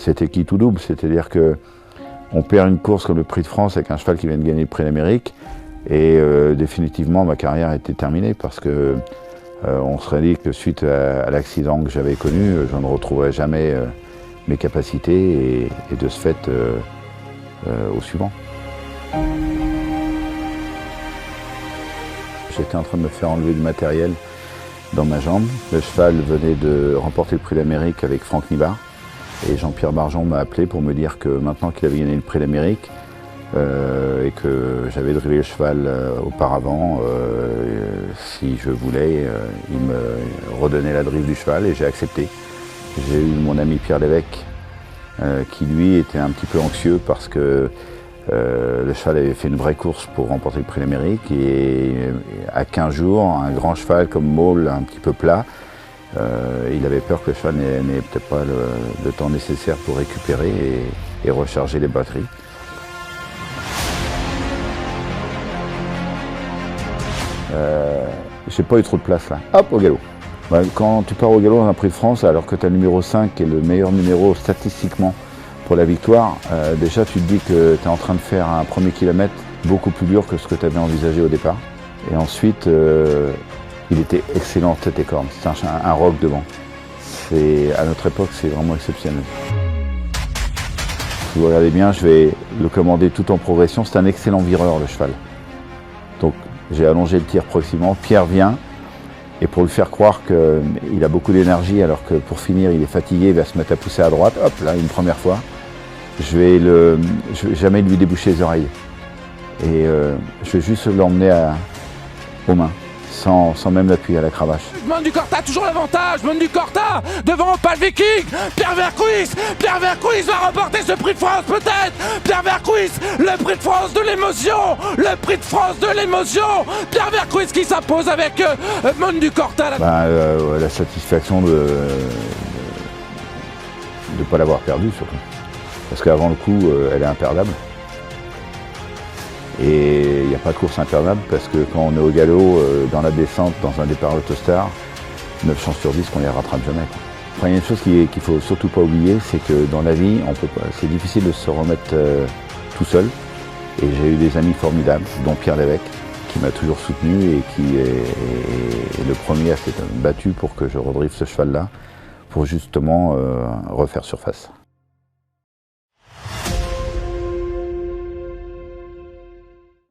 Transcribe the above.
c'était quitte ou double, c'est-à-dire qu'on perd une course comme le Prix de France avec un cheval qui vient de gagner le Prix d'Amérique, et définitivement ma carrière était terminée parce que on serait dit que suite à l'accident que j'avais connu, je ne retrouverais jamais mes capacités et de ce fait au suivant. J'étais en train de me faire enlever du matériel dans ma jambe. Le cheval venait de remporter le Prix d'Amérique avec Franck Nibard. Et Jean-Pierre Barjon m'a appelé pour me dire que maintenant qu'il avait gagné le Prix d'Amérique et que j'avais drillé le cheval auparavant, si je voulais, il me redonnait la drive du cheval et j'ai accepté. J'ai eu mon ami Pierre Lévesque qui lui était un petit peu anxieux parce que le cheval avait fait une vraie course pour remporter le Prix d'Amérique et à 15 jours, un grand cheval comme Maule, un petit peu plat, il avait peur que le cheval n'ait peut-être pas le temps nécessaire pour récupérer et recharger les batteries. J'ai pas eu trop de place là. Hop, au galop. Quand tu pars au galop dans un Prix de France, alors que tu as le numéro 5 qui est le meilleur numéro statistiquement pour la victoire, déjà tu te dis que tu es en train de faire un premier kilomètre beaucoup plus dur que ce que tu avais envisagé au départ. Et ensuite, il était excellent tête et corne, c'est un roc devant. À notre époque, c'est vraiment exceptionnel. Si vous regardez bien, je vais le commander tout en progression, c'est un excellent vireur le cheval. Donc j'ai allongé le tir progressivement, Pierre vient, et pour lui faire croire qu'il a beaucoup d'énergie alors que pour finir il est fatigué, il va se mettre à pousser à droite, hop là, une première fois. Je vais jamais lui déboucher les oreilles. Et je vais juste l'emmener aux mains, sans même l'appuyer à la cravache. Monde du Corta, toujours l'avantage. Monde du Corta, devant Opal Viking. Pierre Vercouys va remporter ce Prix de France peut-être. Pierre Vercouys, le Prix de France de l'émotion. Le Prix de France de l'émotion. Pierre Vercouys qui s'impose avec Monde du Corta. La satisfaction de ne pas l'avoir perdu surtout. Parce qu'avant le coup, elle est imperdable. Et il n'y a pas de course imperdable parce que quand on est au galop, dans la descente, dans un départ Autostar, 9 chances sur 10 qu'on les rattrape jamais. Enfin, il y a une chose qu'il ne faut surtout pas oublier, c'est que dans la vie, c'est difficile de se remettre tout seul. Et j'ai eu des amis formidables, dont Pierre Lévesque, qui m'a toujours soutenu et qui est le premier à s'être battu pour que je redrive ce cheval-là, pour justement refaire surface.